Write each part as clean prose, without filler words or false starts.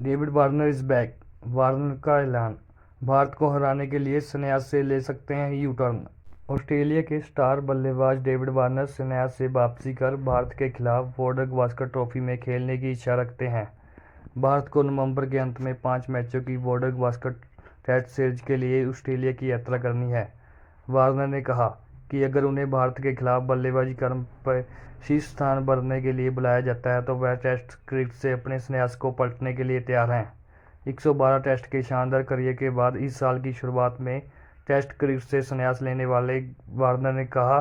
David Warner is back. Warner का ऐलान। भारत को हराने के लिए संन्यास से ले सकते हैं यू टर्न। ऑस्ट्रेलिया के स्टार बल्लेबाज डेविड वार्नर संन्यास से वापसी कर भारत के खिलाफ वॉर्डर गावस्कर ट्रॉफी में खेलने की इच्छा रखते हैं। भारत को नवंबर के अंत में 5 मैचों की वॉर्डर गावस्कर टेस्ट सीरीज के लिए ऑस्ट्रेलिया की यात्रा करनी है। वार्नर ने कहा कि अगर उन्हें भारत के खिलाफ बल्लेबाजी क्रम पर शीर्ष स्थान भरने के लिए बुलाया जाता है तो वह टेस्ट क्रिकेट से अपने संन्यास को पलटने के लिए तैयार हैं। 112 टेस्ट के शानदार करियर के बाद इस साल की शुरुआत में टेस्ट क्रिकेट से संन्यास लेने वाले वार्नर ने कहा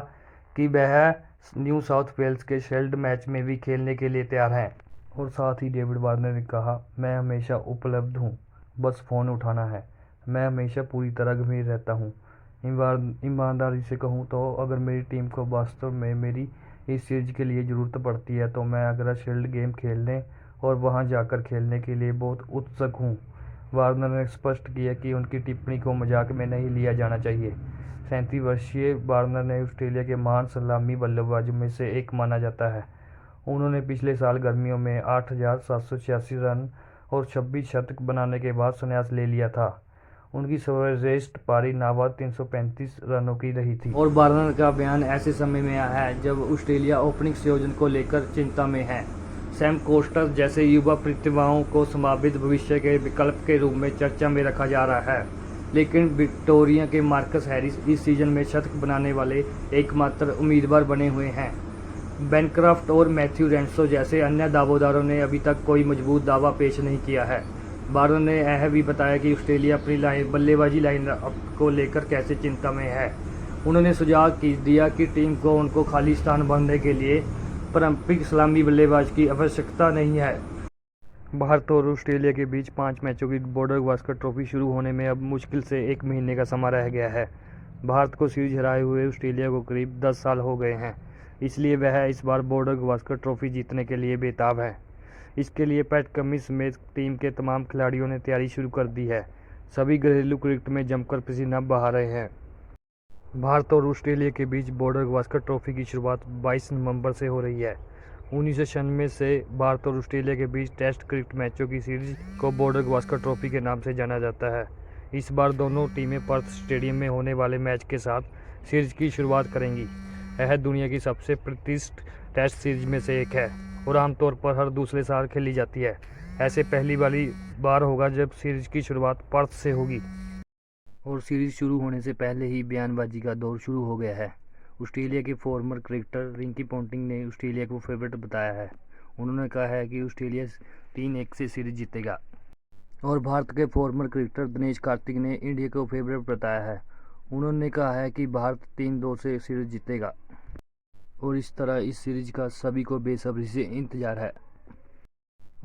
कि वह न्यू साउथ वेल्स के शील्ड मैच में भी खेलने के लिए तैयार हैं। और साथ ही डेविड वार्नर ने कहा, मैं हमेशा उपलब्ध हूँ, बस फ़ोन उठाना है। मैं हमेशा पूरी तरह गंभीर रहता हूँ। ईमानदारी से कहूँ तो अगर मेरी टीम को वास्तव में मेरी इस सीरीज के लिए ज़रूरत पड़ती है तो मैं अगला शील्ड गेम खेलने और वहां जाकर खेलने के लिए बहुत उत्सुक हूं। वार्नर ने स्पष्ट किया कि उनकी टिप्पणी को मजाक में नहीं लिया जाना चाहिए। 37 वर्षीय वार्नर ने ऑस्ट्रेलिया के महान सलामी बल्लेबाजों में से एक माना जाता है। उन्होंने पिछले साल गर्मियों में 8,786 रन और 26 शतक बनाने के बाद संन्यास ले लिया था। उनकी सर्वश्रेष्ठ पारी नाबाद 335 रनों की रही थी। और वार्नर का बयान ऐसे समय में आया है जब ऑस्ट्रेलिया ओपनिंग संयोजन को लेकर चिंता में है। सैम कोस्टर जैसे युवा प्रतिभाओं को संभावित भविष्य के विकल्प के रूप में चर्चा में रखा जा रहा है, लेकिन विक्टोरिया के मार्कस हैरिस इस सीजन में शतक बनाने वाले एकमात्र उम्मीदवार बने हुए हैं। बेनक्रॉफ्ट और मैथ्यू रेंसो जैसे अन्य दावेदारों ने अभी तक कोई मजबूत दावा पेश नहीं किया है। वार्नर ने यह भी बताया कि ऑस्ट्रेलिया अपनी बल्लेबाजी लाइनअप को लेकर कैसे चिंता में है। उन्होंने सुझाव दिया कि टीम को उनको खाली स्थान भरने के लिए पारंपरिक सलामी बल्लेबाज की आवश्यकता नहीं है। भारत और ऑस्ट्रेलिया के बीच 5 मैचों की वॉर्डर गावस्कर ट्रॉफी शुरू होने में अब मुश्किल से 1 महीने का समय रह गया है। भारत को सीरीज हराए हुए ऑस्ट्रेलिया को करीब 10 साल हो गए हैं, इसलिए वह इस बार वॉर्डर गावस्कर ट्रॉफी जीतने के लिए बेताब है। इसके लिए पैट कमिंस समेत टीम के तमाम खिलाड़ियों ने तैयारी शुरू कर दी है। सभी घरेलू क्रिकेट में जमकर पसीना बहा रहे हैं। भारत और ऑस्ट्रेलिया के बीच वॉर्डर गावस्कर ट्रॉफी की शुरुआत 22 नवंबर से हो रही है। 1996 से भारत और ऑस्ट्रेलिया के बीच टेस्ट क्रिकेट मैचों की सीरीज को वॉर्डर गावस्कर ट्रॉफी के नाम से जाना जाता है। इस बार दोनों टीमें पर्थ स्टेडियम में होने वाले मैच के साथ सीरीज की शुरुआत करेंगी। यह दुनिया की सबसे प्रतिष्ठित टेस्ट सीरीज में से एक है और आमतौर पर हर दूसरे साल खेली जाती है। ऐसे पहली वाली बार होगा जब सीरीज की शुरुआत पर्थ से होगी। और सीरीज शुरू होने से पहले ही बयानबाजी का दौर शुरू हो गया है। ऑस्ट्रेलिया के फॉर्मर क्रिकेटर रिकी पॉन्टिंग ने ऑस्ट्रेलिया को फेवरेट बताया है। उन्होंने कहा है कि ऑस्ट्रेलिया 3-1 से सीरीज जीतेगा। और भारत के फॉर्मर क्रिकेटर दिनेश कार्तिक ने इंडिया को फेवरेट बताया है। उन्होंने कहा है कि भारत 3-2 से सीरीज जीतेगा। और इस तरह इस सीरीज का सभी को बेसब्री से इंतजार है।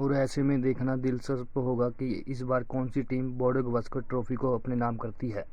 और ऐसे में देखना दिलचस्प होगा कि इस बार कौन सी टीम वॉर्डर गावस्कर ट्रॉफी को अपने नाम करती है।